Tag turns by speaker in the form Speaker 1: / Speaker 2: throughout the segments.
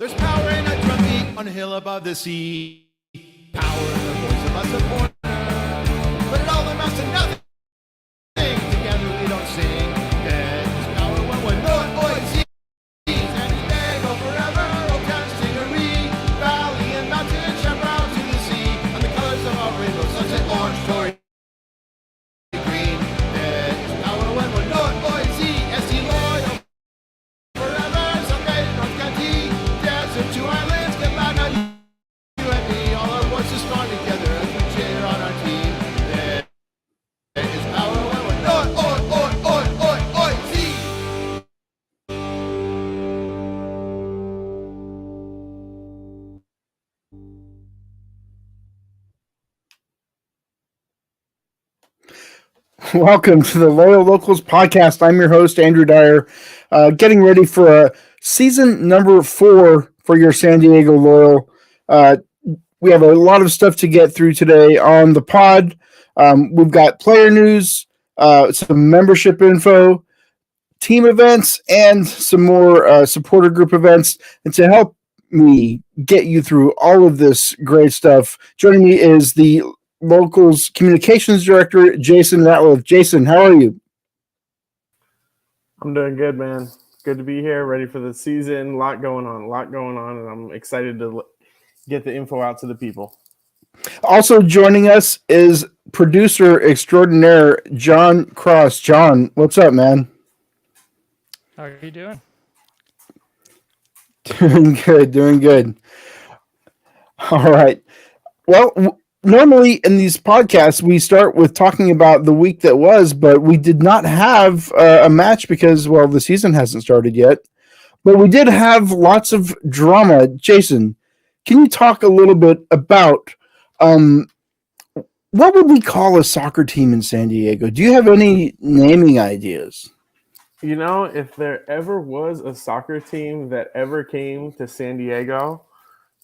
Speaker 1: There's power in a drum beat on a hill above the sea. Power in the voice of a supporter. But it all amounts to nothing. Together we don't sing. There's power when we're not voices. And Diego forever, Old Town Stingery. Valley and mountain shine brown to the sea. And the colors of our rainbow, sunset, orange, Tory, green. There's power when we're not voices. SC loyal forever. Someday North County. Desert to islands, get back on you and me. All our voices strong together as we cheer on our team. There is power when we're not see.
Speaker 2: Welcome to the Loyal Locals podcast. I'm your host, Andrew Dyer, getting ready for season number 4 for your San Diego Loyal. We have a lot of stuff to get through today on the pod. We've got player news, some membership info, team events, and some more supporter group events. And to help me get you through all of this great stuff, joining me is the Locals Communications Director, Jason Ratliff. Jason, how are you?
Speaker 3: I'm doing good, man. Good to be here, ready for the season. A lot going on, and I'm excited to get the info out to the people.
Speaker 2: Also joining us is producer extraordinaire, John Cross. John, what's up, man?
Speaker 4: How are you doing?
Speaker 2: Doing good. All right. Well, normally in these podcasts, we start with talking about the week that was, but we did not have a match because, well, the season hasn't started yet. But we did have lots of drama. Jason, can you talk a little bit about what would we call a soccer team in San Diego? Do you have any naming ideas?
Speaker 3: You know, if there ever was a soccer team that ever came to San Diego,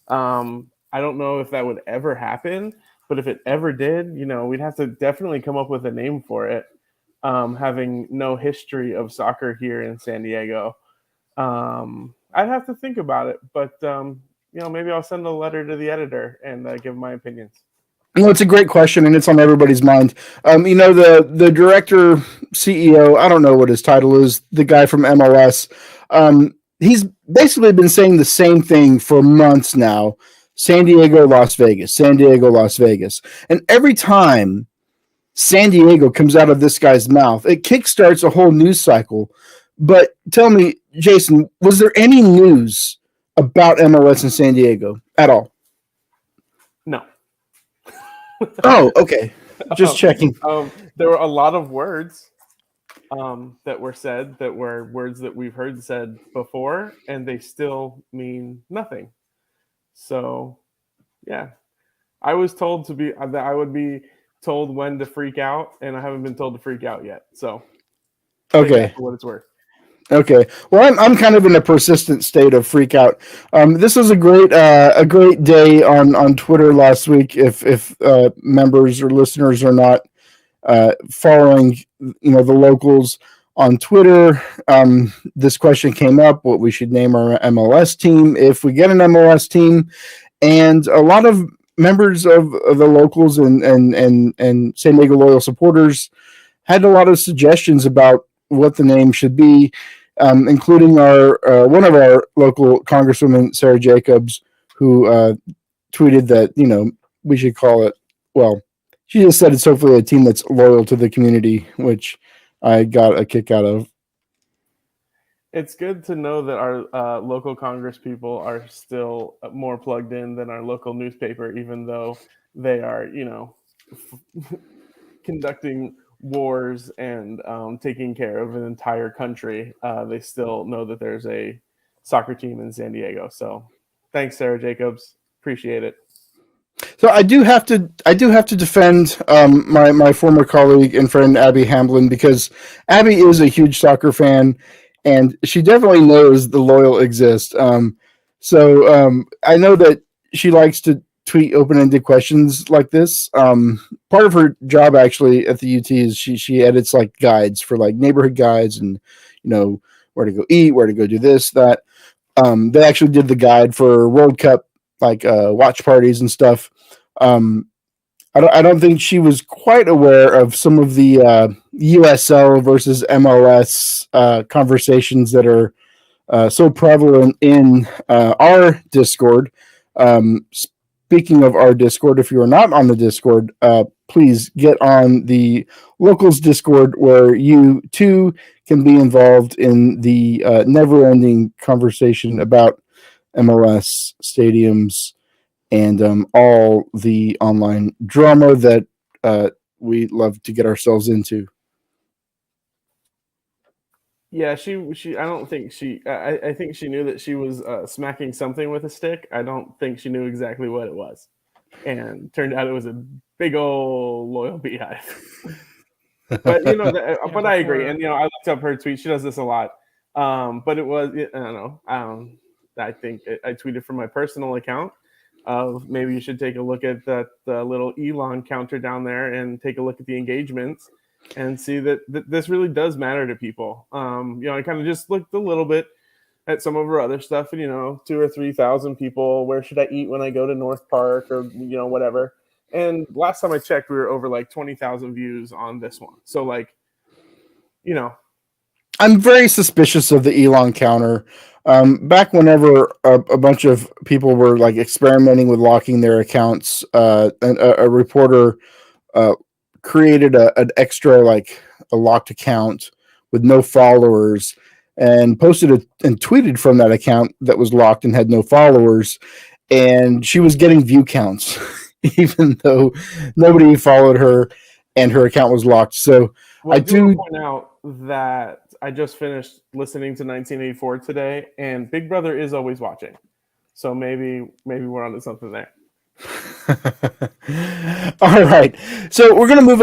Speaker 3: I don't know if that would ever happen. But if it ever did, you know, we'd have to definitely come up with a name for it, having no history of soccer here in San Diego. I'd have to think about it, but, you know, maybe I'll send a letter to the editor and give my opinions.
Speaker 2: You know, it's a great question, and it's on everybody's mind. You know, the director, CEO, I don't know what his title is, the guy from MLS, he's basically been saying the same thing for months now. San Diego, Las Vegas, San Diego, Las Vegas. And every time San Diego comes out of this guy's mouth, it kickstarts a whole news cycle. But tell me, Jason, was there any news about MLS in San Diego at all?
Speaker 3: No.
Speaker 2: Oh, okay. Just checking.
Speaker 3: There were a lot of words that were said that were words that we've heard said before, and they still mean nothing. So, yeah, I was told that I would be told when to freak out, and I haven't been told to freak out yet. So,
Speaker 2: okay,
Speaker 3: for what it's worth.
Speaker 2: Okay, well, I'm kind of in a persistent state of freak out. This was a great day on Twitter last week. If members or listeners are not following, you know, the Locals on Twitter, this question came up: what we should name our MLS team if we get an MLS team, and a lot of members of the Locals and San Diego Loyal supporters had a lot of suggestions about what the name should be, including our one of our local congresswomen, Sarah Jacobs, who tweeted that, you know, we should call it. Well, she just said it's hopefully a team that's loyal to the community, which I got a kick out of.
Speaker 3: It's good to know that our local Congress people are still more plugged in than our local newspaper, even though they are, you know, conducting wars and taking care of an entire country. They still know that there's a soccer team in San Diego. So thanks, Sarah Jacobs. Appreciate it.
Speaker 2: So I do have to defend my former colleague and friend Abby Hamblin, because Abby is a huge soccer fan, and she definitely knows the Loyal exist. So I know that she likes to tweet open-ended questions like this. Part of her job actually at the UT is she edits like guides for like neighborhood guides and, you know, where to go eat, where to go do this, that. They actually did the guide for World Cup, like watch parties and stuff. I don't think she was quite aware of some of the USL versus MLS conversations that are so prevalent in our Discord. Speaking of our Discord, if you are not on the Discord, please get on the Locals Discord, where you too can be involved in the never-ending conversation about MLS stadiums and all the online drama that we love to get ourselves into.
Speaker 3: Yeah, she. I don't think she. I think she knew that she was smacking something with a stick. I don't think she knew exactly what it was, and turned out it was a big old loyal beehive. But but I agree, and I looked up her tweet. She does this a lot, but it was I don't know. I think I tweeted from my personal account of maybe you should take a look at that little Elon counter down there and take a look at the engagements and see that this really does matter to people. I kind of just looked a little bit at some of her other stuff, and 2,000 or 3,000 people. Where should I eat when I go to North Park, or whatever. And last time I checked, we were over like 20,000 views on this one. So
Speaker 2: I'm very suspicious of the Elon counter. Back whenever a bunch of people were like experimenting with locking their accounts, a reporter created an extra, like a locked account with no followers, and posted it and tweeted from that account that was locked and had no followers, and she was getting view counts even though nobody followed her and her account was locked. So I do
Speaker 3: point out that I just finished listening to 1984 today, and Big Brother is always watching. So maybe we're onto something there.
Speaker 2: All right, so we're going to move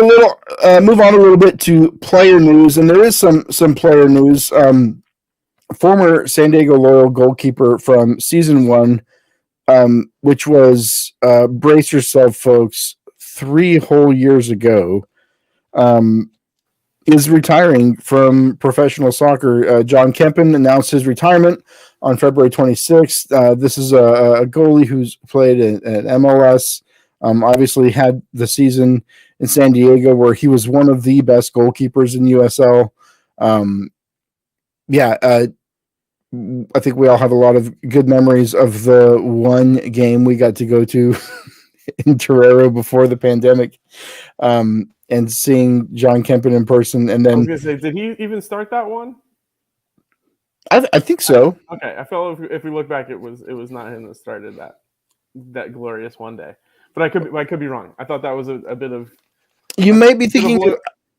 Speaker 2: on a little bit to player news, and there is some player news. Former San Diego Loyal goalkeeper from season 1, which was brace yourself, folks, 3 whole years ago, is retiring from professional soccer. John Kempen announced his retirement on February 26th. This is a goalie who's played at MLS. Obviously had the season in San Diego where he was one of the best goalkeepers in USL. I think we all have a lot of good memories of the one game we got to go to in Torero before the pandemic, and seeing John Kempen in person. And then
Speaker 3: I was gonna say, did he even start that one?
Speaker 2: I think so.
Speaker 3: Okay, I felt if we look back, it was not him that started that glorious one day. But I could be wrong. I thought that was a bit of.
Speaker 2: You may be thinking.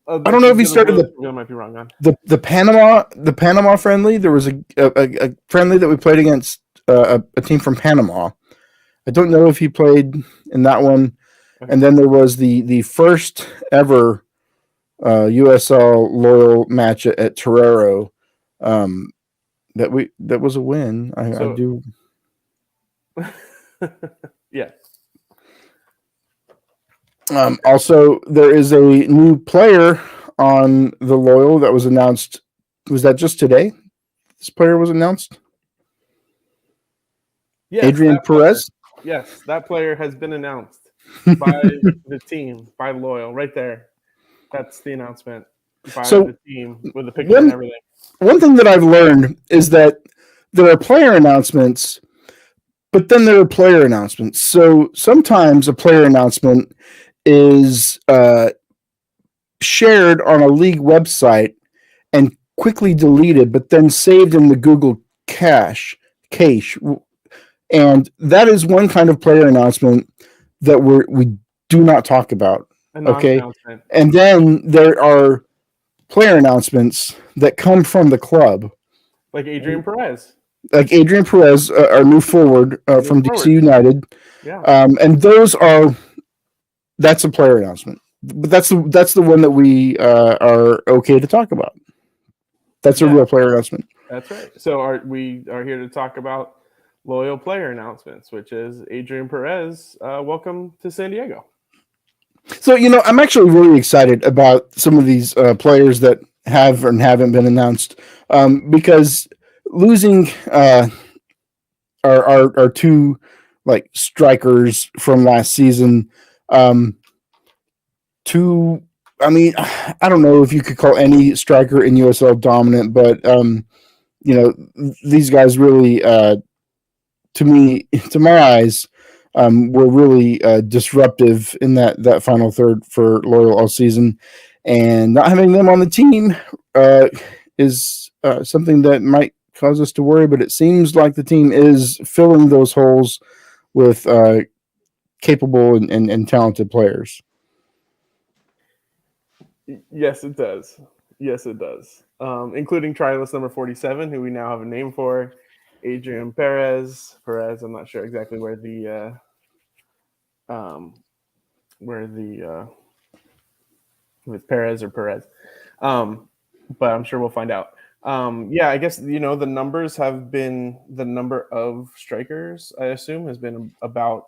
Speaker 2: I don't know if he started
Speaker 3: I might be wrong on
Speaker 2: the Panama friendly. There was a friendly that we played against a team from Panama. I don't know if he played in that one. Okay. And then there was the first ever USL Loyal match at Torero. That was a win. I do.
Speaker 3: Yeah.
Speaker 2: Also, there is a new player on the Loyal that was announced. Was that just today? This player was announced?
Speaker 3: Yes,
Speaker 2: Adrian Perez?
Speaker 3: Yes, that player has been announced by the team, by Loyal, right there. That's the announcement by the team with the picture and everything.
Speaker 2: One thing that I've learned is that there are player announcements, but then there are player announcements. So sometimes a player announcement is shared on a league website and quickly deleted, but then saved in the Google cache. And that is one kind of player announcement that we do not talk about. Okay. And then there are player announcements that come from the club.
Speaker 3: Like Adrian Perez.
Speaker 2: Our new forward from DC United.
Speaker 3: Yeah.
Speaker 2: And that's a player announcement. But that's the one that we are okay to talk about. That's a real player announcement.
Speaker 3: That's right. So we are here to talk about Loyal player announcements, which is Adrian Perez. Welcome to San Diego.
Speaker 2: So, I'm actually really excited about some of these players that have and haven't been announced, because losing our two like strikers from last season. Two, I mean, I don't know if you could call any striker in USL dominant, but these guys really, to my eyes, were really disruptive in that final third for Loyal all season, and not having them on the team is something that might cause us to worry. But it seems like the team is filling those holes with capable and talented players.
Speaker 3: Yes, it does. Yes, it does. Including trialist number 47, who we now have a name for, Adrian Perez. I'm not sure exactly where with Perez or Perez, but I'm sure we'll find out. I guess the numbers have been the number of strikers. I assume has been about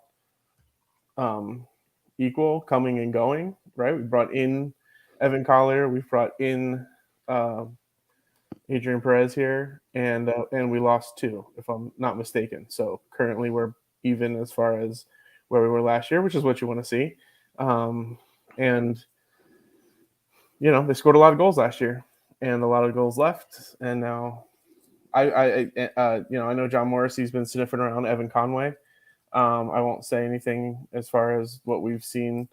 Speaker 3: equal, coming and going. Right, we brought in Evan Collier, we brought in Adrian Perez here, and we lost 2, if I'm not mistaken. So currently we're even as far as where we were last year, which is what you want to see. And they scored a lot of goals last year, and a lot of goals left. And now, I know John Morrissey's been sniffing around Evan Conway. I won't say anything as far as what we've seen,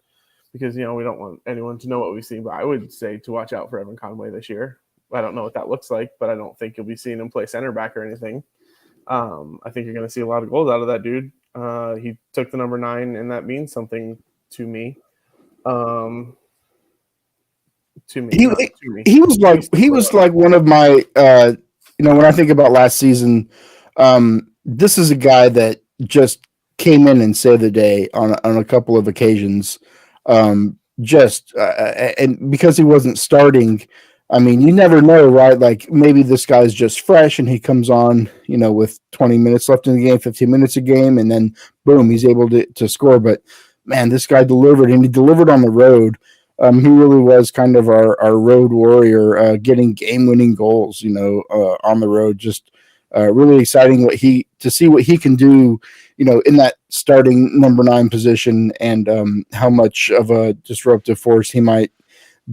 Speaker 3: because we don't want anyone to know what we've seen. But I would say to watch out for Evan Conway this year. I don't know what that looks like, but I don't think you'll be seeing him play center back or anything. I think you're going to see a lot of goals out of that dude. He took the number 9, and that means something to me.
Speaker 2: He was like one of my when I think about last season, this is a guy that just came in and saved the day on a couple of occasions. And because he wasn't starting, I mean, you never know, right? Like maybe this guy's just fresh and he comes on, with 20 minutes left in the game, 15 minutes a game, and then boom, he's able to score. But man, this guy delivered, and he delivered on the road. He really was kind of our road warrior, getting game-winning goals, on the road. Just really exciting to see what he can do, in that starting number 9 position, and how much of a disruptive force he might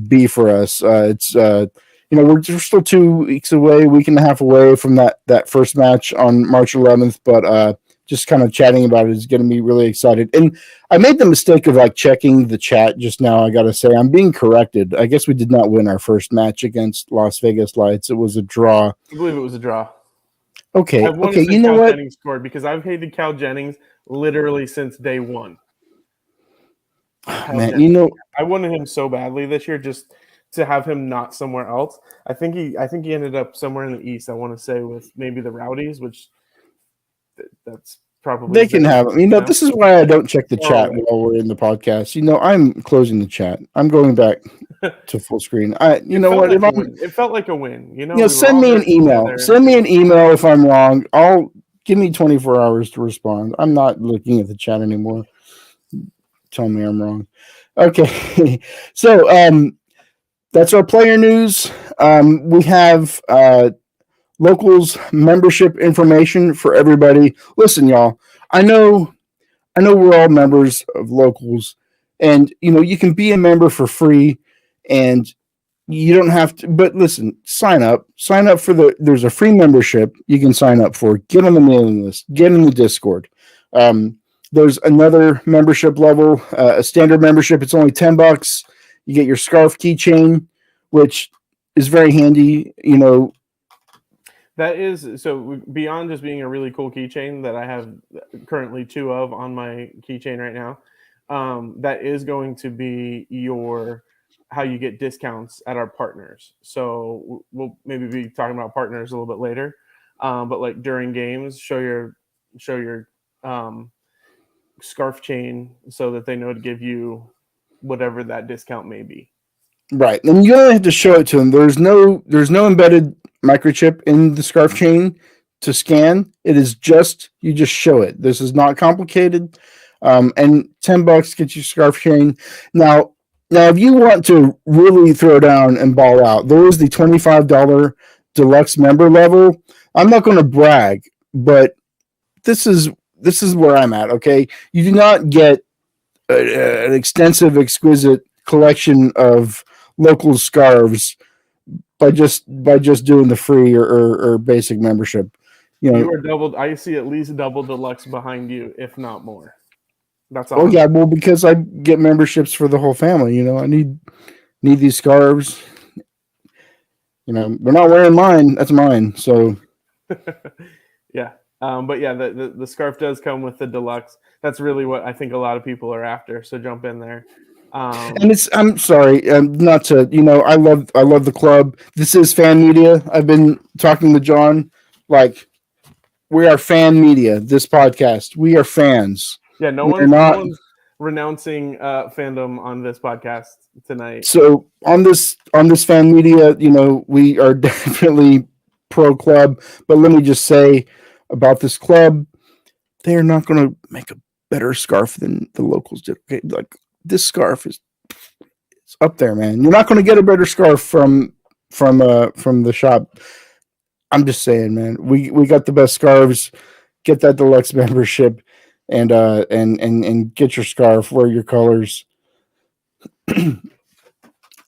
Speaker 2: be for us. We're still 2 weeks away, week and a half away from that first match on March 11th, but just kind of chatting about it is getting me really excited. And I made the mistake of checking the chat just now. I got to say, I'm being corrected. I guess we did not win our first match against Las Vegas Lights. It was a draw.
Speaker 3: I believe it was a draw.
Speaker 2: Okay. You know
Speaker 3: Cal
Speaker 2: what?
Speaker 3: Jennings scored, because I've hated Cal Jennings literally since day one.
Speaker 2: Man,
Speaker 3: I wanted him so badly this year, just to have him not somewhere else. I think he ended up somewhere in the East. I want to say with maybe the Rowdies, which that's probably
Speaker 2: they can have him. This is why I don't check the chat while we're in the podcast. I'm closing the chat. I'm going back to full screen.
Speaker 3: It felt like a win.
Speaker 2: Send me an email. Send me an email if I'm wrong. Give me 24 hours to respond. I'm not looking at the chat anymore. Tell me I'm wrong. Okay. So that's our player news. We have Locals membership information for everybody. Listen, y'all, I know we're all members of Locals, and you can be a member for free, and you don't have to, but listen, sign up for there's a free membership you can sign up for. Get on the mailing list, get in the Discord. There's another membership level, a standard membership. It's only $10. You get your scarf keychain, which is very handy.
Speaker 3: That is, so beyond just being a really cool keychain that I have currently 2 of on my keychain right now, that is going to be how you get discounts at our partners. So we'll maybe be talking about partners a little bit later, but like during games, show your scarf chain so that they know to give you whatever that discount may be.
Speaker 2: Right, and you only have to show it to them. There's no embedded microchip in the scarf chain to scan. It is you just show it. This is not complicated. And $10 gets you scarf chain. Now, if you want to really throw down and ball out, there is the $25 deluxe member level. I'm not going to brag, but this is where I'm at. Okay, you do not get an extensive, exquisite collection of local scarves by just doing the free or basic membership. You know,
Speaker 3: You are doubled. I see at least double deluxe behind you, if not more. That's
Speaker 2: oh yeah, well, because I get memberships for the whole family. You know, I need these scarves. You know, we're not wearing mine. That's mine. So
Speaker 3: yeah. But yeah, the scarf does come with the deluxe. That's really what I think a lot of people are after. So jump in there.
Speaker 2: And I'm sorry, not to, you know, I love the club. This is fan media. I've been talking to John, like, we are fan media. This podcast, we are fans.
Speaker 3: Yeah, no one's renouncing fandom on this podcast tonight.
Speaker 2: So on this fan media, you know, we are definitely pro club. But let me just say about this club, they are not going to make a better scarf than the locals did. Okay, like, this scarf is up there, man. You're not going to get a better scarf from the shop. I'm just saying, man. We got the best scarves. Get that deluxe membership, and get your scarf. Wear your colors.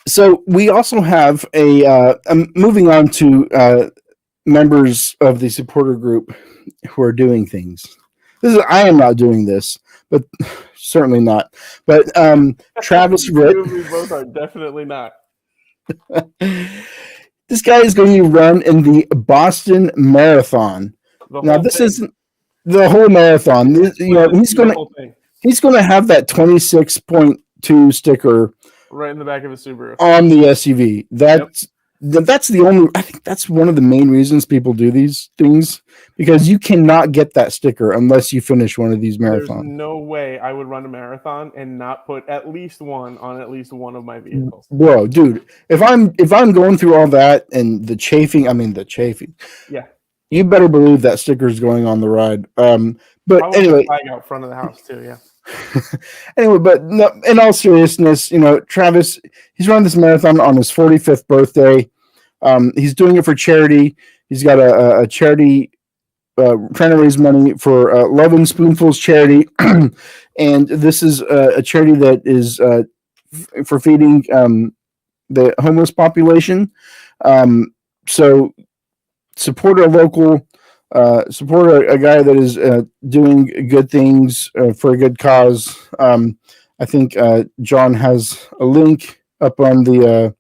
Speaker 2: So we also have I'm moving on to members of the supporter group who are doing things. I am not doing this, but certainly not. But Travis Ritt.
Speaker 3: We both are definitely not.
Speaker 2: This guy is going to run in the Boston Marathon. Now, this isn't the whole marathon. You know, he's going to have that 26.2 sticker
Speaker 3: right in the back of his Subaru
Speaker 2: on the SUV. That's the only. I think that's one of the main reasons people do these things, because you cannot get that sticker unless you finish one of these marathons.
Speaker 3: There's no way I would run a marathon and not put at least one on at least one of my vehicles.
Speaker 2: Bro, dude, if I'm going through all that and the chafing,
Speaker 3: yeah,
Speaker 2: you better believe that sticker is going on the ride. But anyway,
Speaker 3: flag out front of the house too. Yeah.
Speaker 2: Anyway, but no, in all seriousness, you know, Travis, he's running this marathon on his 45th birthday. He's doing it for charity. He's got a charity trying to raise money for Loving Spoonfuls charity, and this is a charity that is for feeding the homeless population. So support a local. Support a guy that is doing good things for a good cause. I think John has a link up on the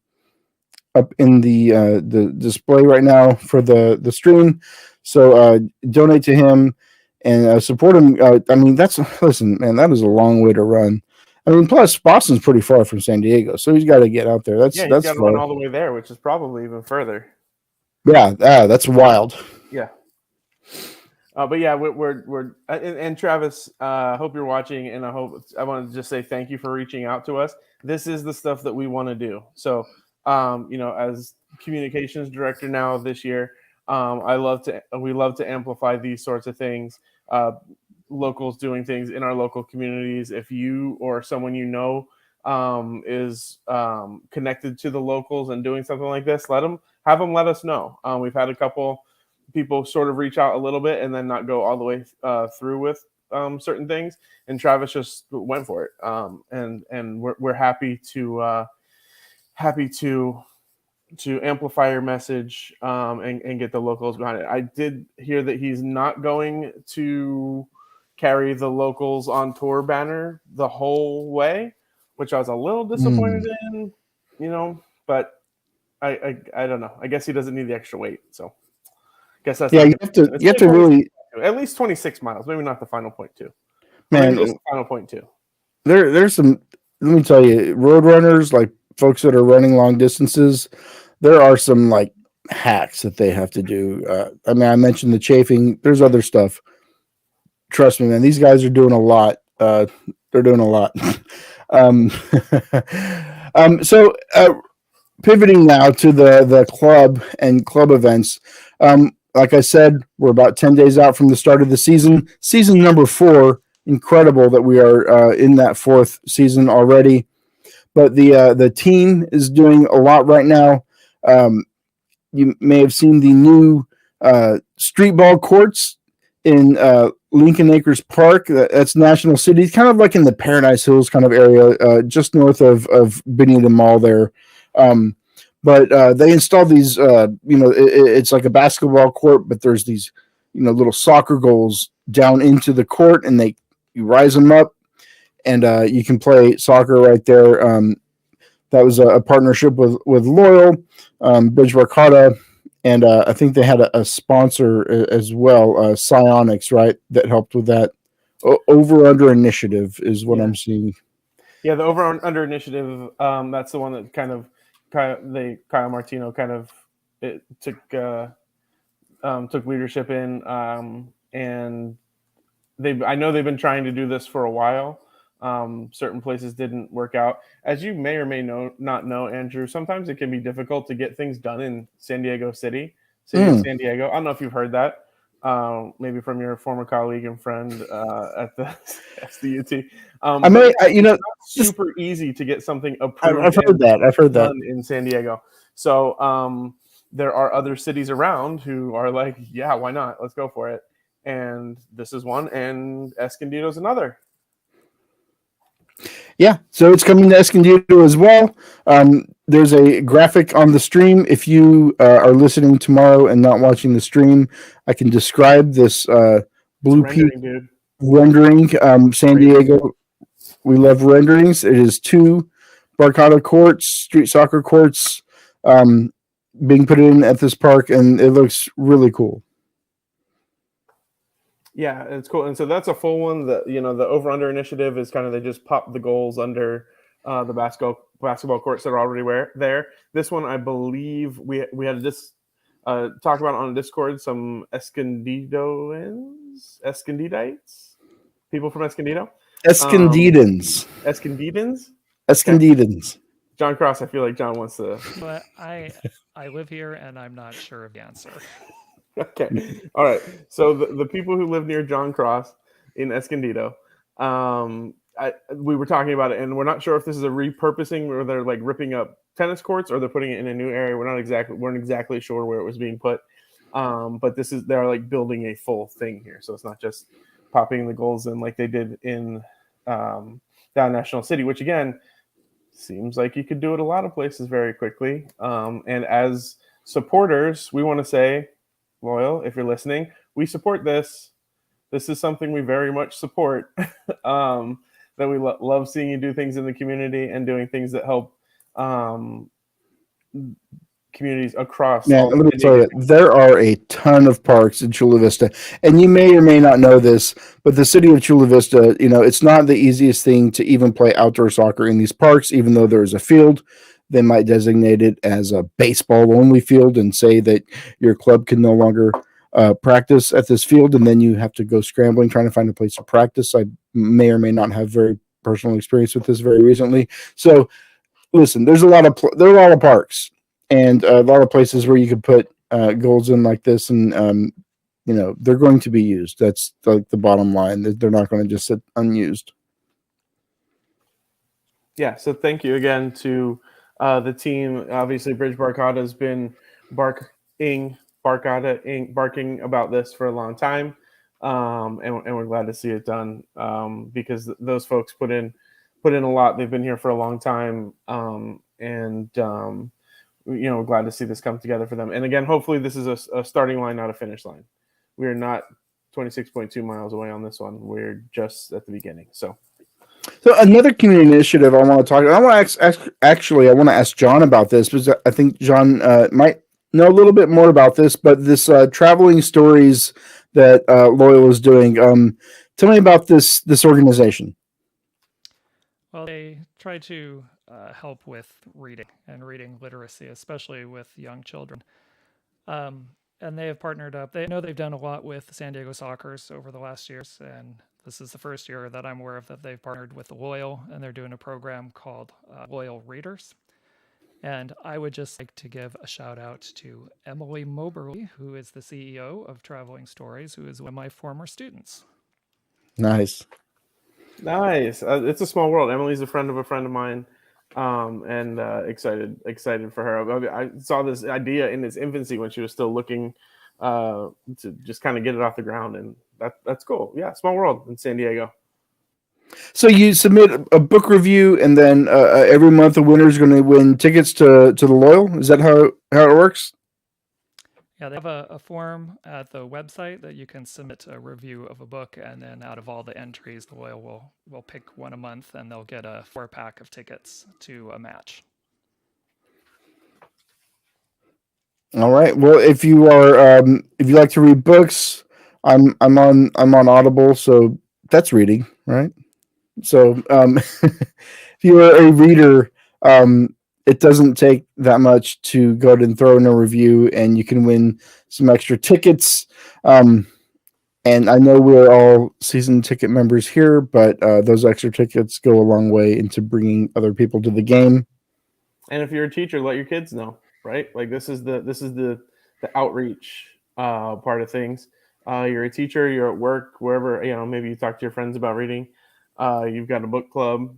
Speaker 2: up in the display right now for the stream. So donate to him and support him. I mean, listen, man, that is a long way to run. I mean, plus Boston's pretty far from San Diego, so he's got to get out there. That's
Speaker 3: got to
Speaker 2: far.
Speaker 3: run all the way there, which is probably even further.
Speaker 2: Yeah, that's wild.
Speaker 3: Yeah. But yeah, we're and Travis, hope you're watching, and I want to just say thank you for reaching out to us. This is the stuff that we want to do. So, you know, as communications director now this year, we love to amplify these sorts of things. Locals doing things in our local communities. If you or someone you know is connected to the locals and doing something like this, have them let us know. We've had a couple people sort of reach out a little bit and then not go all the way through with certain things, and Travis just went for it. And we're happy to amplify your message and get the locals behind it. I did hear that he's not going to carry the Locals on Tour banner the whole way, which I was a little disappointed in, you know, but I don't know. I guess he doesn't need the extra weight, so guess that's
Speaker 2: you have to really
Speaker 3: at least 26 miles, maybe not the final point two.
Speaker 2: Man,
Speaker 3: just the final point two.
Speaker 2: There's some. Let me tell you, road runners, like folks that are running long distances, there are some like hacks that they have to do. I mean, I mentioned the chafing. There's other stuff. Trust me, man. These guys are doing a lot. They're doing a lot. So pivoting now to the club and club events. Like I said, we're about 10 days out from the start of the season. Season number 4. Incredible that we are in that 4th season already. But the team is doing a lot right now. You may have seen the new street ball courts in Lincoln Acres Park. That's National City. It's kind of like in the Paradise Hills kind of area, just north of Benita Mall there. But they installed these, it's like a basketball court, but there's these, little soccer goals down into the court, and you rise them up, and you can play soccer right there. That was a partnership with Loyal, Bridge Barcata, and I think they had a sponsor as well, Psionics, right, that helped with that. Over Under Initiative is what I'm seeing.
Speaker 3: Yeah, the Over Under Initiative. That's the one that Kyle Martino took leadership in, and I know they've been trying to do this for a while. Certain places didn't work out. As you may or may not know, Andrew, sometimes it can be difficult to get things done in San Diego City of San Diego. I don't know if you've heard that, maybe from your former colleague and friend at the SDUT. It's not super easy to get something approved.
Speaker 2: I've heard that
Speaker 3: in San Diego. So there are other cities around who are like, yeah, why not? Let's go for it. And this is one, and Escondido's another.
Speaker 2: Yeah, so it's coming to Escondido as well. There's a graphic on the stream. If you are listening tomorrow and not watching the stream, I can describe this Blue Peak rendering. San Diego, we love renderings. It is 2 Barcata courts, street soccer courts, being put in at this park, and it looks really cool.
Speaker 3: Yeah, it's cool. And so that's a full one. The Over Under Initiative is kind of, they just pop the goals under the basketball courts that are already there. This one, I believe we had to talk about on Discord some Escondidites, people from Escondido.
Speaker 2: Escondidans.
Speaker 3: Okay. John Cross, I feel like John wants to.
Speaker 4: But I live here and I'm not sure of the answer.
Speaker 3: Okay. All right. So the people who live near John Cross in Escondido, we were talking about it, and we're not sure if this is a repurposing where they're like ripping up tennis courts or they're putting it in a new area. Weren't exactly sure where it was being put. But they're like building a full thing here. So it's not just popping the goals in like they did in down National City, which again seems like you could do it a lot of places very quickly. And as supporters, we want to say, Loyal, if you're listening, we support this. This is something we very much support. That we love seeing you do things in the community and doing things that help communities across.
Speaker 2: Yeah, let me tell you, there are a ton of parks in Chula Vista, and you may or may not know this, but the city of Chula Vista, it's not the easiest thing to even play outdoor soccer in these parks, even though there is a field. They might designate it as a baseball-only field and say that your club can no longer practice at this field, and then you have to go scrambling trying to find a place to practice. I may or may not have very personal experience with this very recently. So, listen, there's a lot of parks and a lot of places where you could put goals in like this, and they're going to be used. That's like the bottom line. They're not going to just sit unused.
Speaker 3: Yeah. So thank you again to the team. Obviously, Bridge Barcata has been barking about this for a long time, and we're glad to see it done, because those folks put in a lot. They've been here for a long time, and we're glad to see this come together for them. And again, hopefully, this is a starting line, not a finish line. We are not 26.2 miles away on this one. We're just at the beginning. So
Speaker 2: another community initiative I want to talk about. I want to ask John about this, because I think John might know a little bit more about this. But this traveling stories that Loyal is doing. Tell me about this organization.
Speaker 4: Well, they try to help with reading and reading literacy, especially with young children. And they have partnered up. They know they've done a lot with San Diego Soccers over the last years, and this is the first year that I'm aware of that they've partnered with Loyal, and they're doing a program called Loyal Readers. And I would just like to give a shout out to Emily Moberly, who is the CEO of Traveling Stories, who is one of my former students.
Speaker 2: Nice.
Speaker 3: It's a small world. Emily's a friend of mine, and excited for her. I saw this idea in its infancy when she was still looking to just kind of get it off the ground, and that's cool. Yeah, small world in San Diego.
Speaker 2: So you submit a book review, and then every month the winner is going to win tickets to the Loyal. Is that how it works?
Speaker 4: Yeah, they have a form at the website that you can submit a review of a book, and then out of all the entries, the Loyal will pick one a month, and they'll get a 4-pack of tickets to a match.
Speaker 2: All right. Well, if you are if you like to read books, I'm on Audible, so that's reading, right? So if you are a reader, it doesn't take that much to go ahead and throw in a review, and you can win some extra tickets. And I know we're all season ticket members here, but those extra tickets go a long way into bringing other people to the game.
Speaker 3: And if you're a teacher, let your kids know, right? Like this is the outreach part of things. You're a teacher, you're at work, wherever, maybe you talk to your friends about reading. You've got a book club.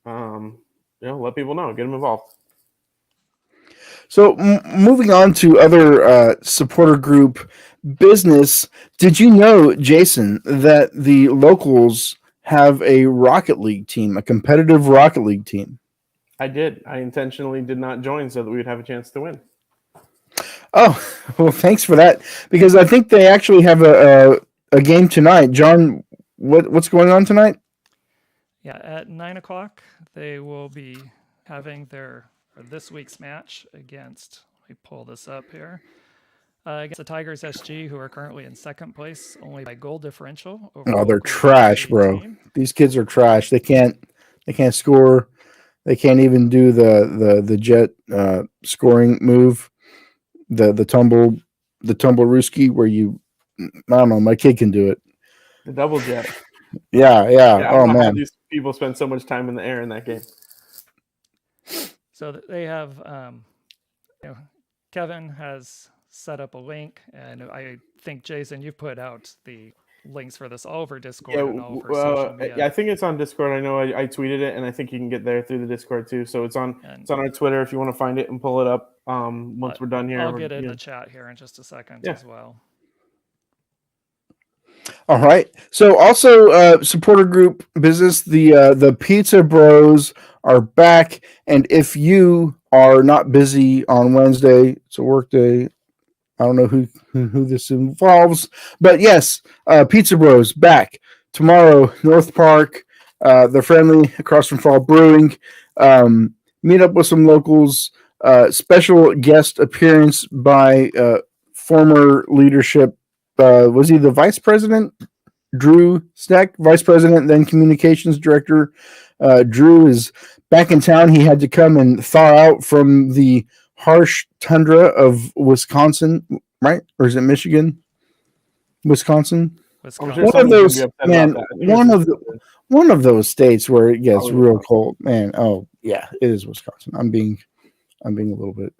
Speaker 3: Let people know, get them involved.
Speaker 2: So moving on to other supporter group business, did you know, Jason, that the locals have a Rocket League team, a competitive Rocket League team?
Speaker 3: I did. I intentionally did not join so that we would have a chance to win.
Speaker 2: Oh, well, thanks for that, because I think they actually have a game tonight. John, what's going on tonight?
Speaker 4: Yeah, at 9:00, they will be having this week's match against, let me pull this up here, against the Tigers SG, who are currently in second place, only by goal differential.
Speaker 2: Oh, they're trash, bro.
Speaker 4: Team.
Speaker 2: These kids are trash. They can't score. They can't even do the jet scoring move, the tumble Ruski, where you, I don't know, my kid can do it.
Speaker 3: The double jet.
Speaker 2: Yeah. Oh man,
Speaker 3: these people spend so much time in the air in that game.
Speaker 4: So they have, Kevin has set up a link, and I think, Jason, you've put out the links for this all over Discord and all over social media.
Speaker 3: I think it's on Discord. I know I tweeted it, and I think you can get there through the Discord too. So it's on our Twitter if you want to find it and pull it up once we're done here.
Speaker 4: I'll get it in the chat here in just a second as well.
Speaker 2: All right. So also supporter group business, the Pizza Bros are back, and if you are not busy on Wednesday, it's a work day. I don't know who this involves, but yes, Pizza Bros back tomorrow, North Park. They're friendly, across from Fall Brewing. Meet up with some locals. Special guest appearance by former leadership. Was he the vice president? Drew Sneck, vice president, then communications director. Drew is back in town. He had to come and thaw out from the harsh tundra of Wisconsin, right? Or is it Michigan? Wisconsin? One of those, man. One of those states where it gets real cold, man. Oh yeah, it is Wisconsin. I'm being a little bit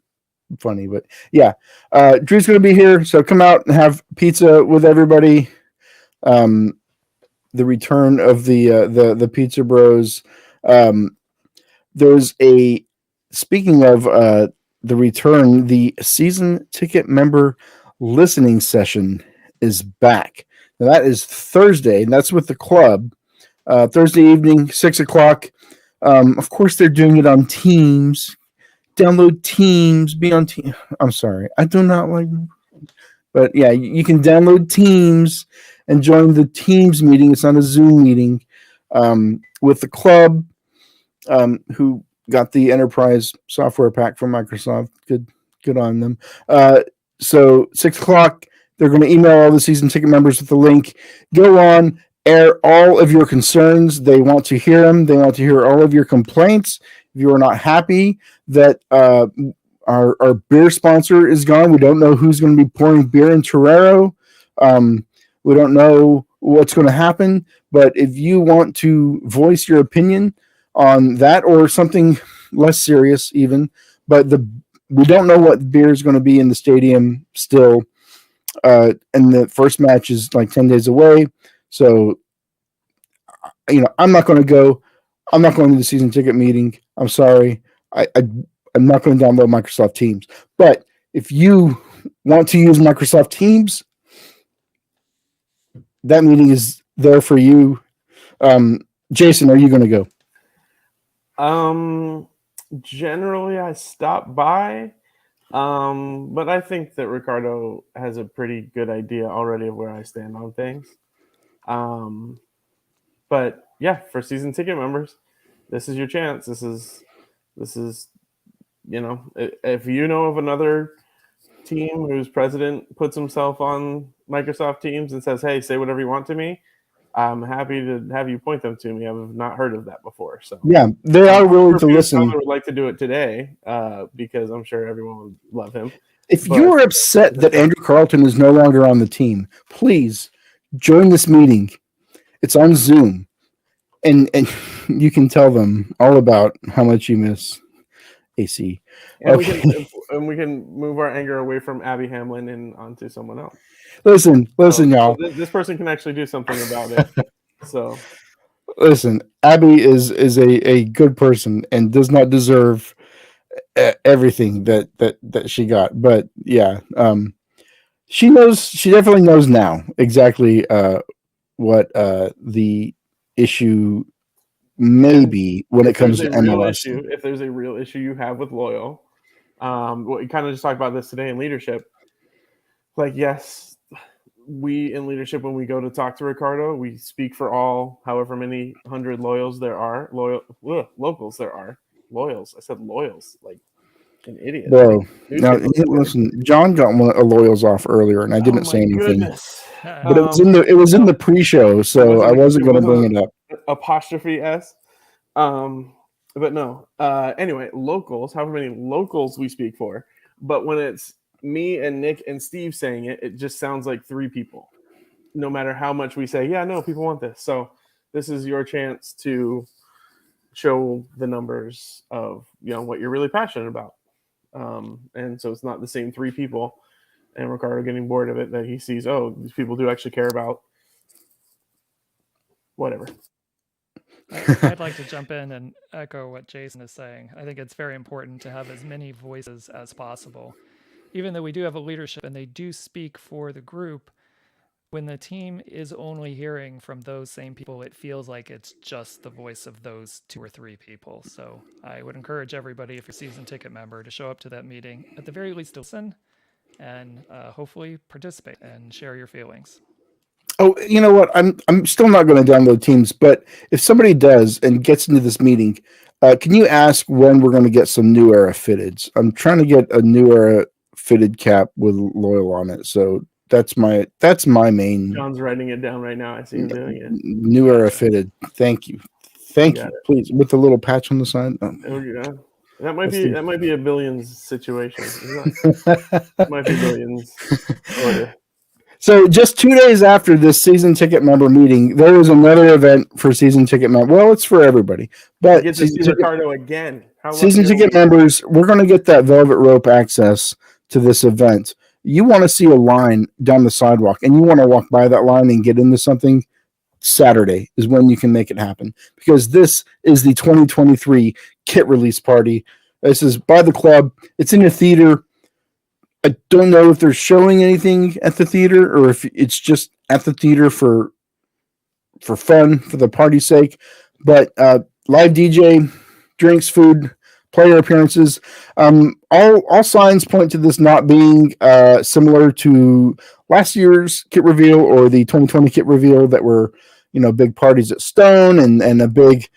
Speaker 2: funny, but yeah. Drew's going to be here, so come out and have pizza with everybody. The return of the Pizza Bros. There's a, speaking of the return, the season ticket member listening session is back. Now that is Thursday, and that's with the club. Thursday evening, 6:00. Of course, they're doing it on Teams. Download Teams. Be on Teams. I'm sorry, I do not like. But yeah, you can download Teams and join the Teams meeting. It's not a Zoom meeting with the club, who got the enterprise software pack from Microsoft. Good on them. So 6:00, they're going to email all the season ticket members with the link. Go on, air all of your concerns. They want to hear them. They want to hear all of your complaints. If you are not happy that our beer sponsor is gone, we don't know who's going to be pouring beer in Torero. We don't know what's going to happen. But if you want to voice your opinion on that or something less serious even, but we don't know what beer is going to be in the stadium still. And the first match is like 10 days away. So, I'm not going to go. I'm not going to the season ticket meeting. I'm sorry. I'm not going to download Microsoft Teams. But if you want to use Microsoft Teams, that meeting is there for you. Jason, are you going to go?
Speaker 3: Generally I stop by, but I think that Ricardo has a pretty good idea already of where I stand on things. But yeah, for season ticket members, this is your chance. This is, if you know of another team whose president puts himself on Microsoft Teams and says, "Hey, say whatever you want to me," I'm happy to have you point them to me. I've not heard of that before. So
Speaker 2: Yeah, they are willing to listen.
Speaker 3: I would like to do it today because I'm sure everyone would love him.
Speaker 2: If you're upset that Andrew Carlton is no longer on the team, please join this meeting. It's on Zoom, and you can tell them all about how much you miss AC.
Speaker 3: And
Speaker 2: Okay.
Speaker 3: we can move our anger away from Abby Hamlin and onto someone else.
Speaker 2: Listen, y'all.
Speaker 3: This person can actually do something about it. So,
Speaker 2: listen, Abby is a good person and does not deserve everything that she got. But yeah, she knows. She definitely knows now exactly what the issue may be when it comes to MLS.
Speaker 3: If there's a real issue you have with Loyal, we kind of just talked about this today in leadership. Like, yes, we in leadership, when we go to talk to Ricardo, we speak for all however many hundred locals there are. Loyals. I said loyals, like an idiot.
Speaker 2: Bro, now listen, John got a loyals off earlier, and I didn't say anything.
Speaker 3: Goodness.
Speaker 2: But it was in the pre-show, so I wasn't going to bring it up.
Speaker 3: Apostrophe S. But no. Anyway, locals, however many locals we speak for, but when it's me and Nick and Steve saying it, it just sounds like three people. No matter how much we say, yeah, no, people want this. So this is your chance to show the numbers of what you're really passionate about. And so it's not the same three people and Ricardo getting bored of it, that he sees, oh, these people do actually care about whatever.
Speaker 4: I'd like to jump in and echo what Jason is saying. I think it's very important to have as many voices as possible. Even though we do have a leadership and they do speak for the group, when the team is only hearing from those same people, it feels like it's just the voice of those 2 or 3 people. So I would encourage everybody, if you're a season ticket member, to show up to that meeting, at the very least to listen and hopefully participate and share your feelings.
Speaker 2: Oh, you know what? I'm still not going to download Teams, but if somebody does and gets into this meeting, can you ask when we're going to get some New Era fitteds? I'm trying to get a New Era fitted cap with Loyal on it, so that's my main.
Speaker 3: John's writing it down right now. I see him doing it.
Speaker 2: New Era fitted. Thank you, please, with the little patch on the side.
Speaker 3: Oh yeah, that might be a Billions situation. It might be Billions order.
Speaker 2: So just 2 days after this season ticket member meeting, there is another event for season ticket member. Well, it's for everybody, but
Speaker 3: get to see Ricardo again.
Speaker 2: Season ticket members, we're going to get that velvet rope access to this event. You want to see a line down the sidewalk and you want to walk by that line and get into something, Saturday is when you can make it happen, because this is the 2023 kit release party. This is by the club. It's in a theater. I don't know if they're showing anything at the theater or if it's just at the theater for fun, for the party's sake, but live DJ, drinks, food, player appearances. All signs point to this not being similar to last year's kit reveal or the 2020 kit reveal that were, big parties at Stone and a big,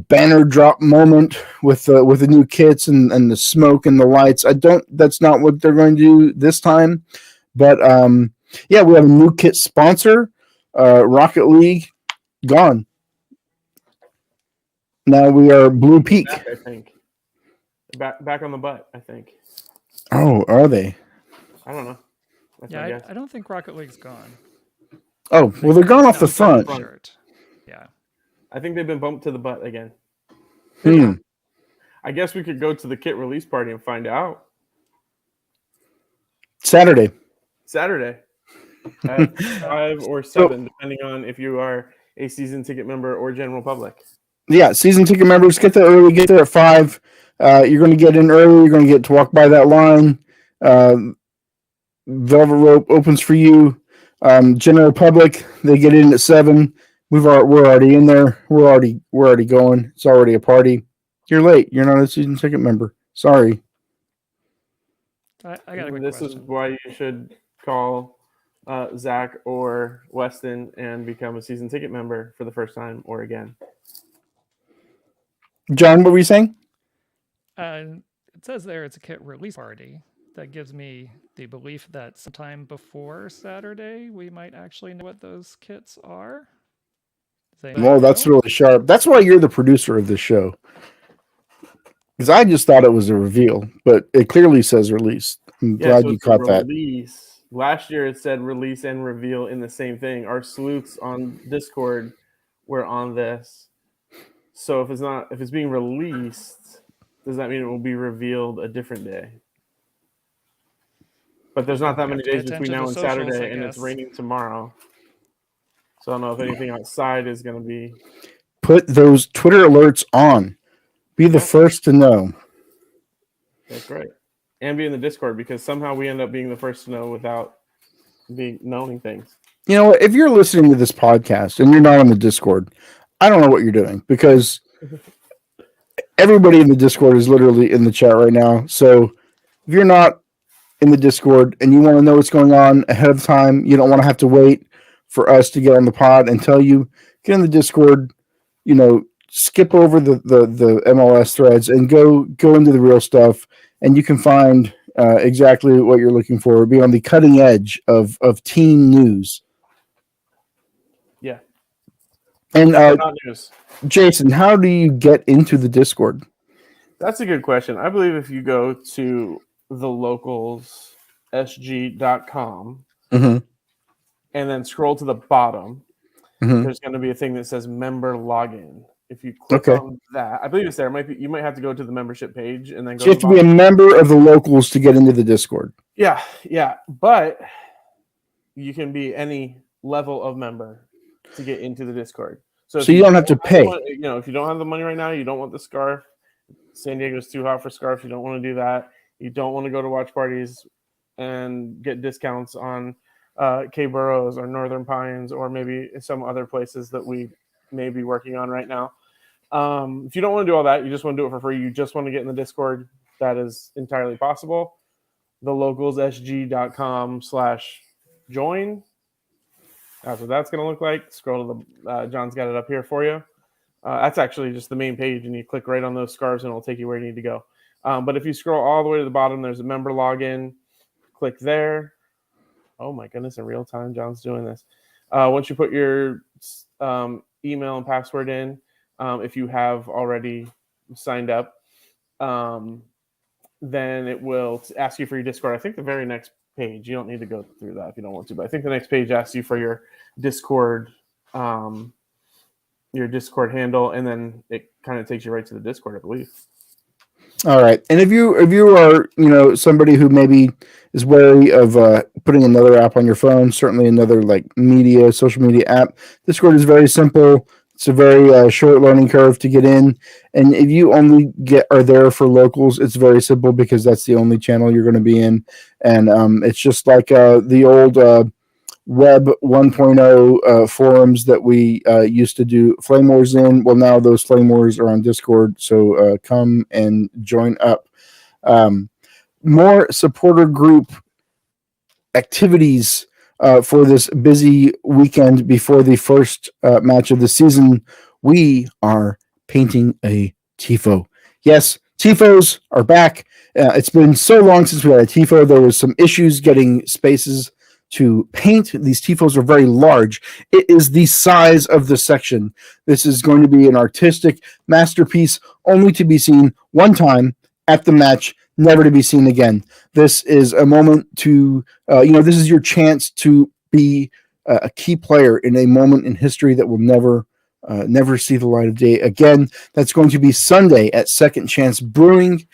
Speaker 2: banner drop moment with the new kits and the smoke and the lights. That's not what they're going to do this time. But yeah, we have a new kit sponsor, Rocket League, gone. Now we are Blue Peak.
Speaker 3: I think. Back on the butt, I think.
Speaker 2: Oh, are they?
Speaker 3: I don't know.
Speaker 4: I don't think Rocket League's gone.
Speaker 2: Oh, well, they're gone off the front.
Speaker 4: Shirt. Yeah.
Speaker 3: I think they've been bumped to the butt again. I guess we could go to the kit release party and find out.
Speaker 2: Saturday.
Speaker 3: At 5 or 7, depending on if you are a season ticket member or general public.
Speaker 2: Yeah, season ticket members, get there early, get there at 5. You're going to get in early. You're going to get to walk by that line. Velvet Rope opens for you. General public, they get in at 7. We're already in there. We're already going. It's already a party. You're late. You're not a season ticket member. Sorry.
Speaker 4: I got a quick
Speaker 3: This
Speaker 4: question.
Speaker 3: is why you should call Zach or Weston and become a season ticket member for the first time or again.
Speaker 2: John, what were you saying?
Speaker 4: It says there it's a kit release party. That gives me the belief that sometime before Saturday we might actually know what those kits are. Does anybody
Speaker 2: Well, that's
Speaker 4: know?
Speaker 2: really sharp. That's why you're the producer of this show. Because I just thought it was a reveal, but it clearly says release. I'm glad
Speaker 3: so
Speaker 2: you
Speaker 3: it's a
Speaker 2: caught that.
Speaker 3: release. Last year it said release and reveal in the same thing. Our sleuths on Discord were on this. So if it's being released, does that mean it will be revealed a different day? But there's not that
Speaker 4: You have
Speaker 3: many
Speaker 4: to pay
Speaker 3: days between
Speaker 4: attention
Speaker 3: now
Speaker 4: to
Speaker 3: and
Speaker 4: socials,
Speaker 3: Saturday,
Speaker 4: I
Speaker 3: and it's
Speaker 4: guess.
Speaker 3: raining tomorrow. So I don't know if anything outside is going to be.
Speaker 2: Put those Twitter alerts on. Be the first to know.
Speaker 3: That's right. And be in the Discord, because somehow we end up being the first to know without knowing things.
Speaker 2: You know, if you're listening to this podcast and you're not on the Discord, I don't know what you're doing, because everybody in the Discord is literally in the chat right now. So if you're not in the Discord and you want to know what's going on ahead of time, you don't want to have to wait for us to get on the pod and tell you, get in the Discord, skip over the MLS threads and go into the real stuff, and you can find exactly what you're looking for. Be on the cutting edge of team news.
Speaker 3: Yeah.
Speaker 2: And
Speaker 3: Not news.
Speaker 2: Jason, how do you get into the Discord?
Speaker 3: That's a good question. I believe if you go to thelocalssg.com
Speaker 2: Mm-hmm.
Speaker 3: and then scroll to the bottom,
Speaker 2: Mm-hmm.
Speaker 3: there's going to be a thing that says member login. If you click on that, I believe it's there. You might have to go to the membership page and then go.
Speaker 2: So you have to be a member of the Locals to get into the Discord.
Speaker 3: Yeah, but you can be any level of member to get into the Discord. So
Speaker 2: you don't have to pay.
Speaker 3: If you don't have the money right now, you don't want the scarf. San Diego's too hot for scarf. You don't want to do that. You don't want to go to watch parties and get discounts on K Burrows or Northern Pines or maybe some other places that we may be working on right now. If you don't want to do all that, you just want to do it for free, you just want to get in the Discord, that is entirely possible. thelocalssg.com/join. That's what that's going to look like. Scroll to the John's got it up here for you. That's actually just the main page, and you click right on those scarves and it'll take you where you need to go. But if you scroll all the way to the bottom, there's a member login. Click there. Oh my goodness, in real time, John's doing this. Once you put your email and password in, if you have already signed up, then it will ask you for your Discord. I think the very next page, you don't need to go through that if you don't want to, but I think the next page asks you for your Discord handle, and then it kind of takes you right to the Discord, I believe.
Speaker 2: All right. And if you are, somebody who maybe is wary of putting another app on your phone, certainly another social media app, Discord is very simple. It's a very short learning curve to get in. And if you only are there for Locals, it's very simple because that's the only channel you're going to be in. And it's just like the old Web 1.0 forums that we used to do Flame Wars in. Well, now those Flame Wars are on Discord, so come and join up. More supporter group activities for this busy weekend before the first match of the season. We are painting a TIFO. Yes, TIFOs are back. It's been so long since we had a TIFO. There was some issues getting spaces to paint. These TIFOs are very large. It is the size of the section. This is going to be an artistic masterpiece, only to be seen one time at the match, never to be seen again. This is a moment to, this is your chance to be a key player in a moment in history that will never see the light of day again. That's going to be Sunday at Second Chance Brewing.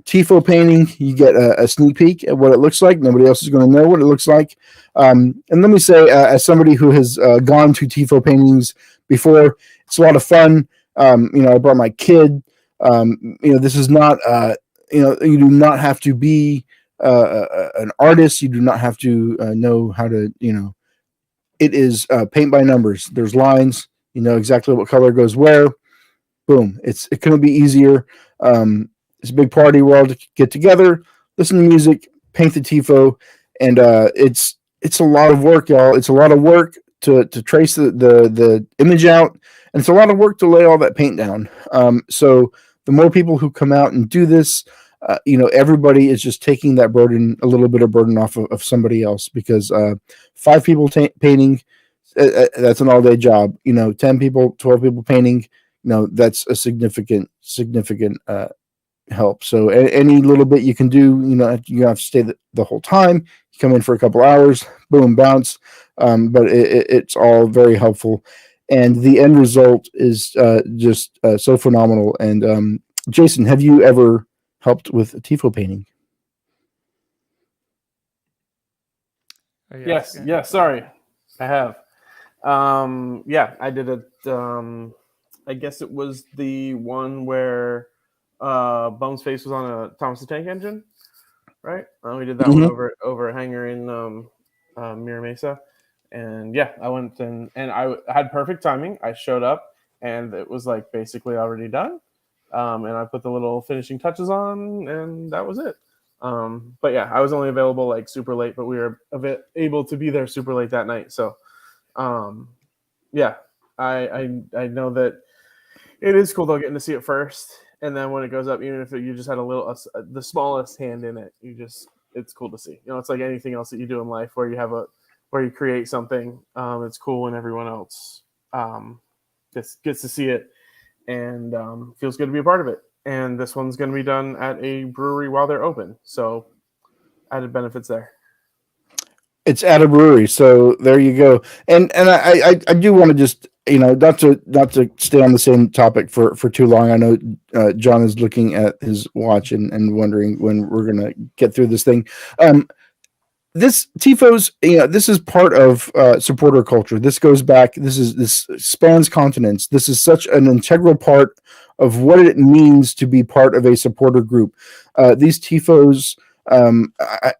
Speaker 2: TIFO painting, you get a sneak peek at what it looks like. Nobody else is going to know what it looks like. And let me say, as somebody who has gone to TIFO paintings before, it's a lot of fun. I brought my kid. This is not, you do not have to be an artist. You do not have to know how to, it is paint by numbers. There's lines. You know exactly what color goes where. Boom. It couldn't be easier. It's a big party. We're all to get together, listen to music, paint the tifo, and it's a lot of work, y'all. It's a lot of work to trace the image out, and it's a lot of work to lay all that paint down. So the more people who come out and do this, everybody is just taking that burden, a little bit of burden off of somebody else, because 5 people painting, that's an all-day job. 10 people, 12 people painting, that's a significant help. So any little bit you can do, you have to stay the whole time. You come in for a couple hours, boom, bounce. But it's all very helpful, and the end result is just so phenomenal. And Jason, have you ever helped with tifo painting?
Speaker 3: Yes. Sorry, I have. I did it. I guess it was the one where Bones Face was on a Thomas the Tank Engine, right? We did that one over a hangar in Mira Mesa, and I went and I had perfect timing. I showed up and it was like basically already done, and I put the little finishing touches on, and that was it. I was only available like super late, but we were able to be there super late that night. So, I know that it is cool though getting to see it first, and then when it goes up, even if you just had the smallest hand in it, it's cool to see. It's like anything else that you do in life where you create something. It's cool when everyone else gets to see it and feels good to be a part of it. And this one's going to be done at a brewery while they're open, so added benefits there.
Speaker 2: It's at a brewery, so there you go. And I do want to just not to stay on the same topic for too long. I know John is looking at his watch and wondering when we're gonna get through this thing. This tifos, this is part of supporter culture. This goes back. This spans continents. This is such an integral part of what it means to be part of a supporter group. These tifos,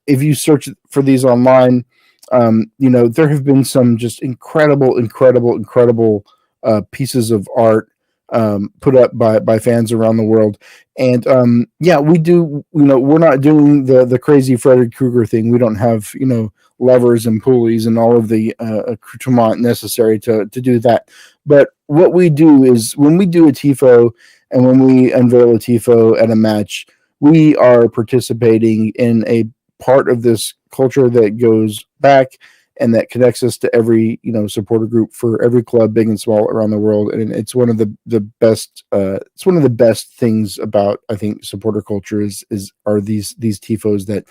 Speaker 2: if you search for these online, there have been some just incredible pieces of art put up by fans around the world. And we do, we're not doing the crazy Freddy Krueger thing. We don't have, levers and pulleys and all of the accoutrement necessary to do that. But what we do is when we do a tifo and when we unveil a tifo at a match, we are participating in a part of this culture that goes back and that connects us to every supporter group for every club, big and small, around the world. And it's one of the best. It's one of the best things about, I think, supporter culture are these tifos that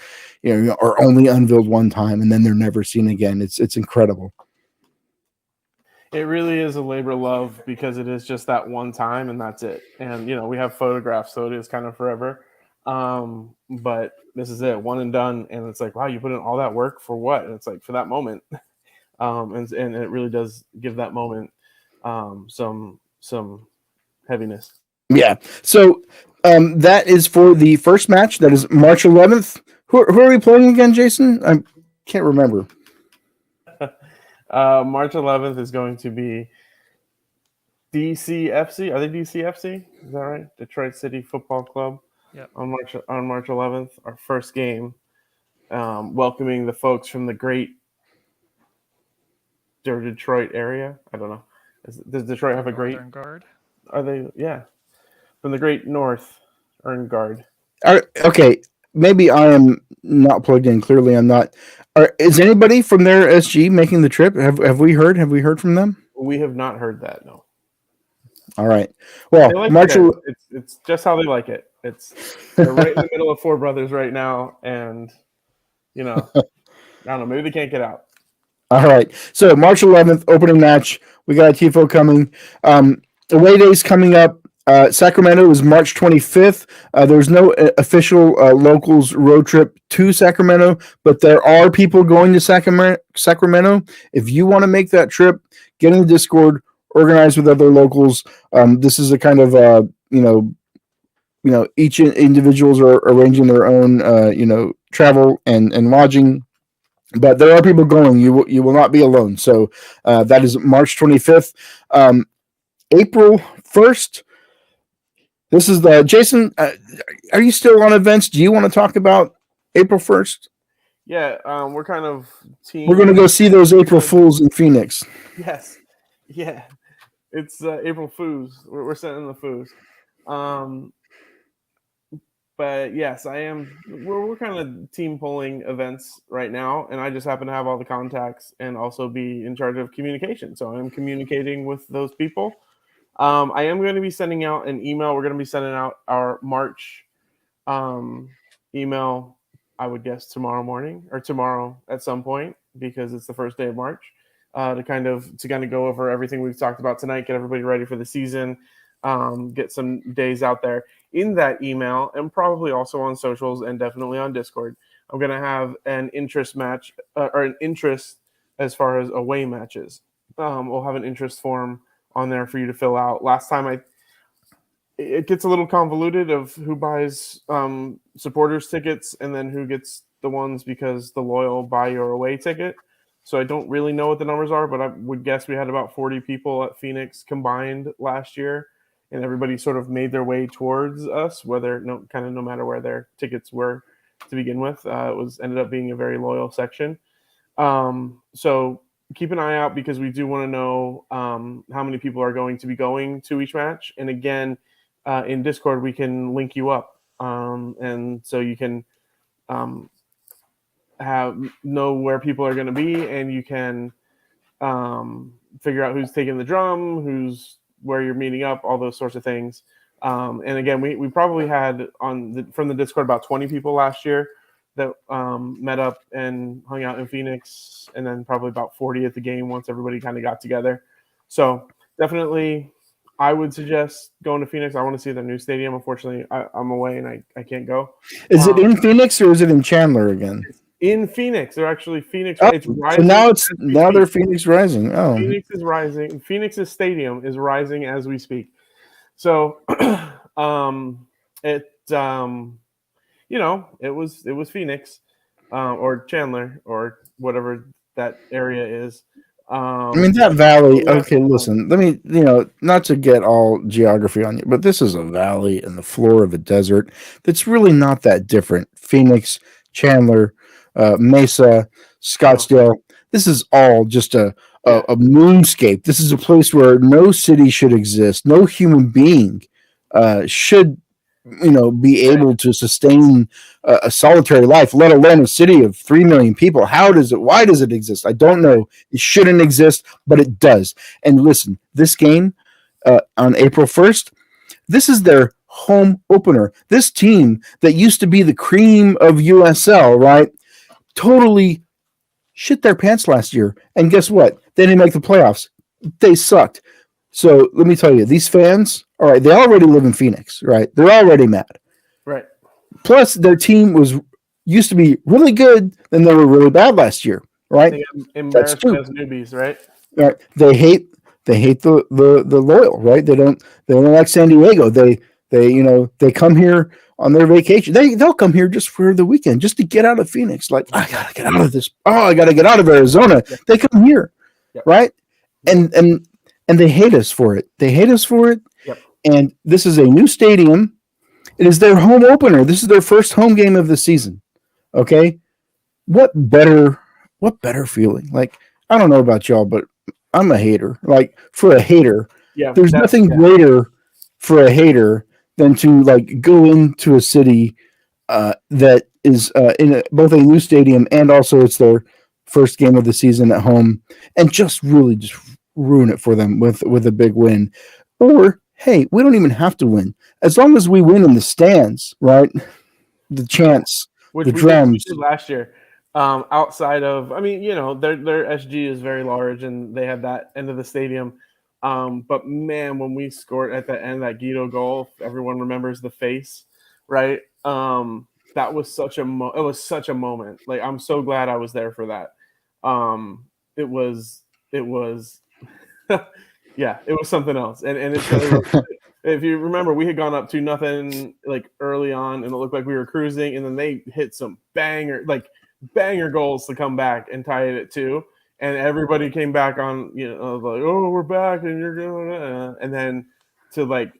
Speaker 2: are only unveiled one time and then they're never seen again. It's incredible.
Speaker 3: It really is a labor of love because it is just that one time and that's it. And we have photographs, so it is kind of forever. But this is it, one and done, and it's like, wow, you put in all that work for what? And it's like for that moment. And it really does give that moment some heaviness.
Speaker 2: Yeah. So that is for the first match. That is March 11th. Who are we playing again, Jason? I can't remember.
Speaker 3: March 11th is going to be DCFC. Are they DCFC? Is that right? Detroit City Football Club.
Speaker 4: Yep.
Speaker 3: On March 11th, our first game, welcoming the folks from the great Detroit area. I don't know. Does Detroit have a great
Speaker 4: Northern Guard?
Speaker 3: Are they? Yeah, from the Great Northern Guard.
Speaker 2: Okay, maybe I am not plugged in. Clearly, I'm not. Is anybody from their SG making the trip? Have we heard? Have we heard from them?
Speaker 3: We have not heard that. No.
Speaker 2: All right. Well,
Speaker 3: Like
Speaker 2: March.
Speaker 3: It's just how they like it. They're right in the middle of Four Brothers right now, and I don't know. Maybe they can't get out.
Speaker 2: All right. So March 11th, opening match. We got a tifo coming. Away days coming up. Sacramento is March 25th. There's no official locals road trip to Sacramento, but there are people going to Sacramento. If you want to make that trip, get in the Discord, organize with other locals. This is a kind of each individuals are arranging their own, travel and lodging. But there are people going. You will not be alone. So that is March 25th. April 1st. This is the Jason. Are you still on events? Do you want to talk about April 1st?
Speaker 3: Yeah, we're kind of team.
Speaker 2: We're going to go see those April Fools in Phoenix.
Speaker 3: Yes, yeah, it's April Fools. We're sending the Fools. But yes, I am. We're kind of team pulling events right now, and I just happen to have all the contacts and also be in charge of communication. So I'm communicating with those people. I am going to be sending out an email. We're going to be sending out our March email, I would guess tomorrow morning or tomorrow at some point, because it's the first day of March, to kind of go over everything we've talked about tonight, get everybody ready for the season, get some days out there. In that email, and probably also on socials and definitely on Discord, I'm going to have an interest match or an interest as far as away matches. We'll have an interest form on there for you to fill out. Last time it gets a little convoluted of who buys supporters tickets and then who gets the ones because the loyal buy your away ticket. So I don't really know what the numbers are, but I would guess we had about 40 people at Phoenix combined last year, and everybody sort of made their way towards us, no matter where their tickets were to begin with. It ended up being a very loyal section. So keep an eye out, because we do want to know how many people are going to be going to each match. And again, in Discord, we can link you up. And so you can know where people are going to be, and you can figure out who's taking the drum, where you're meeting up, all those sorts of things. And again, we probably had from the Discord about 20 people last year that met up and hung out in Phoenix, and then probably about 40 at the game once everybody kind of got together. So definitely, I would suggest going to Phoenix. I want to see their new stadium. Unfortunately, I'm away and I can't go.
Speaker 2: Is it in Phoenix or is it in Chandler again?
Speaker 3: In Phoenix. They're actually Phoenix.
Speaker 2: Oh,
Speaker 3: it's rising.
Speaker 2: So now they're Phoenix Rising. Oh,
Speaker 3: Phoenix is rising. Phoenix's stadium is rising as we speak. So it was Phoenix or Chandler or whatever that area is.
Speaker 2: I mean, that valley. Okay, listen, let me, not to get all geography on you, but this is a valley in the floor of a desert that's really not that different. Phoenix, Chandler, Mesa, Scottsdale. This is all just a moonscape. This is a place where no city should exist. No human being should be able to sustain a solitary life, let alone a city of 3 million people. Why does it exist? I don't know. It shouldn't exist, but it does. And listen, this game on April 1st, this is their home opener. This team that used to be the cream of USL, right, totally shit their pants last year. And guess what? They didn't make the playoffs. They sucked. So let me tell you, these fans, all right, they already live in Phoenix, right? They're already mad.
Speaker 3: Right.
Speaker 2: Plus, their team used to be really good, then they were really bad last year, right?
Speaker 3: They got embarrassed as newbies, right?
Speaker 2: Right. They hate the loyal, right? They don't like San Diego. They come here on their vacation. They'll come here just for the weekend, just to get out of Phoenix. Like, I gotta get out of this. Oh, I gotta get out of Arizona.
Speaker 3: Yep.
Speaker 2: They come here,
Speaker 3: yep.
Speaker 2: right? And they hate us for it. They hate us for it.
Speaker 3: Yep.
Speaker 2: And this is a new stadium. It is their home opener. This is their first home game of the season. Okay? What better feeling? Like, I don't know about y'all, but I'm a hater. Like, for a hater, there's nothing greater for a hater than to go into a city that is in both a new stadium, and also it's their first game of the season at home, and just ruin it for them with a big win. Or hey, we don't even have to win, as long as we win in the stands, right? The chants, the drums.
Speaker 3: We did last year. Outside of, their SG is very large, and they have that end of the stadium. But man, when we scored at the end that Guido goal, everyone remembers the face, right? That was such a moment. Like, I'm so glad I was there for that. It was yeah, it was something else, and it's if you remember, we had gone up 2-0 like early on, and it looked like we were cruising, and then they hit some banger goals to come back and tie it at 2. And everybody came back on, like, oh, we're back, and you're doing it, and then to like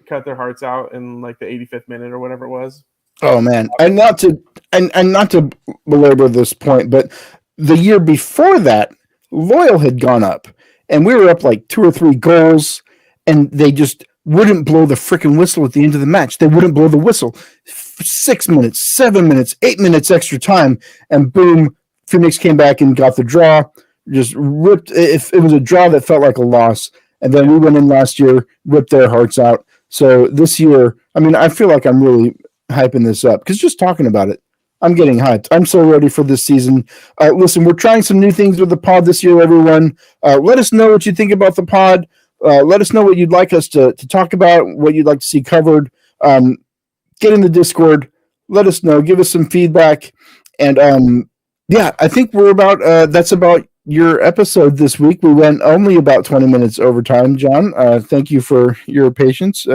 Speaker 3: cut their hearts out in like the 85th minute or whatever it was.
Speaker 2: Oh man, and not to belabor this point, but the year before that, Loyal had gone up, and we were up like 2 or 3 goals, and they just wouldn't blow the freaking whistle at the end of the match. They wouldn't blow the whistle. 6 minutes, 7 minutes, 8 minutes extra time, and boom, Phoenix came back and got the draw. Just ripped. If it was a draw that felt like a loss, and then we went in last year, ripped their hearts out. So this year, I mean, I feel like I'm really hyping this up because just talking about it, I'm getting hyped. I'm so ready for this season. Listen, we're trying some new things with the pod this year, everyone. Let us know what you think about the pod. Let us know what you'd like us to talk about, what you'd like to see covered. Get in the Discord. Let us know. Give us some feedback. And yeah, I think we're about that's about your episode this week. We went only about 20 minutes over time, John. Thank you for your patience,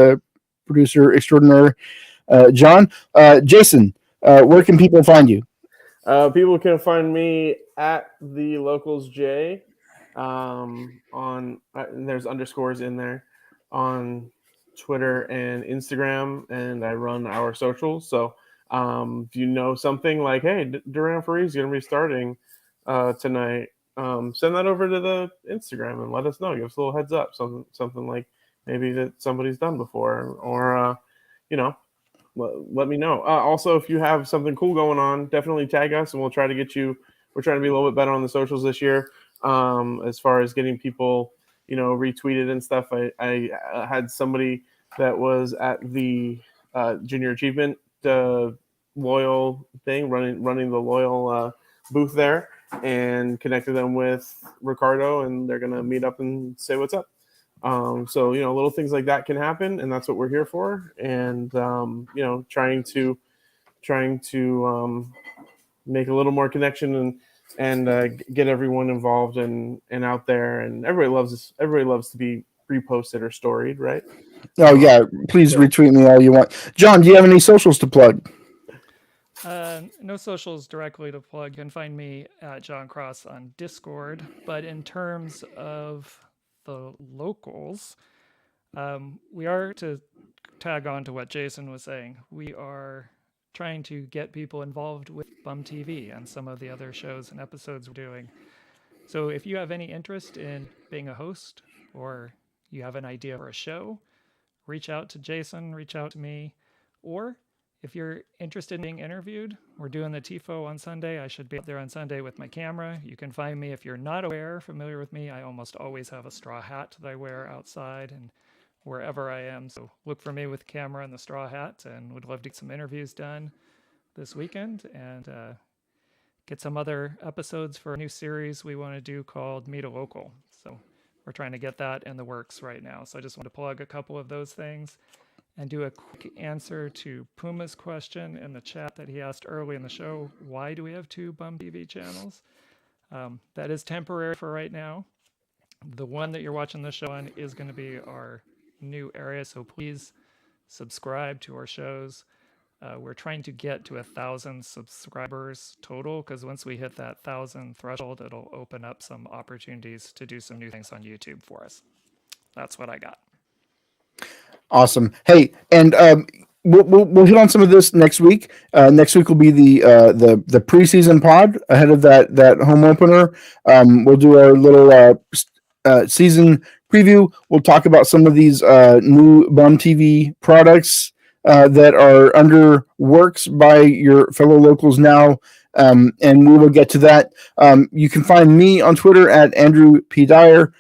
Speaker 2: producer extraordinaire John. Jason, where can people find you?
Speaker 3: People can find me at the Locals J on there's underscores in there on Twitter and Instagram, and I run our socials. So if you know something like, hey, Duran Free is going to be starting tonight, send that over to the Instagram and let us know. Give us a little heads up, something like maybe that somebody's done before, or let me know. Also, if you have something cool going on, definitely tag us, and we'll try to get you. We're trying to be a little bit better on the socials this year, as far as getting people, retweeted and stuff. I had somebody that was at the Junior Achievement Loyal thing, running the Loyal booth there, and connected them with Ricardo, and they're gonna meet up and say what's up. So little things like that can happen, and that's what we're here for. And trying to make a little more connection and get everyone involved and out there. And everybody loves to be reposted or storied, right?
Speaker 2: Oh yeah, please retweet me all you want. John, do you have any socials to plug?
Speaker 4: No socials directly to plug. You can find me at John Cross on Discord. But in terms of the locals, we are, to tag on to what Jason was saying, we are trying to get people involved with Bum TV and some of the other shows and episodes we're doing. So if you have any interest in being a host, or you have an idea for a show, reach out to Jason, reach out to me. Or if you're interested in being interviewed, we're doing the TIFO on Sunday. I should be up there on Sunday with my camera. You can find me. If you're not familiar with me, I almost always have a straw hat that I wear outside and wherever I am. So look for me with the camera and the straw hat, and would love to get some interviews done this weekend and get some other episodes for a new series we want to do called Meet a Local. So we're trying to get that in the works right now. So I just want to plug a couple of those things and do a quick answer to Puma's question in the chat that he asked early in the show. Why do we have 2 Bum TV channels? That is temporary for right now. The one that you're watching the show on is going to be our new area, so please subscribe to our shows. We're trying to get to 1,000 subscribers total, because once we hit that 1,000 threshold, it'll open up some opportunities to do some new things on YouTube for us. That's what I got.
Speaker 2: Awesome. Hey, and we'll hit on some of this next week. Next week will be the preseason pod ahead of that home opener. We'll do our little season preview. We'll talk about some of these new Bum TV products that are under works by your fellow locals now, and we will get to that. You can find me on Twitter at Andrew P. Dyer.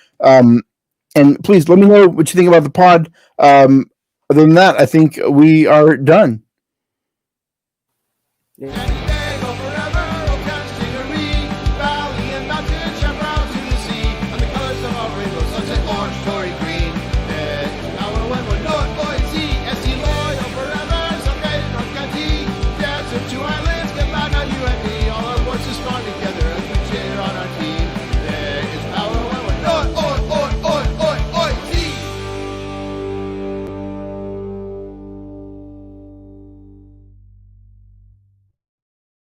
Speaker 2: And please let me know what you think about the pod. Other than that, I think we are done.
Speaker 3: Yeah.
Speaker 1: Two islands, goodbye, now you and me.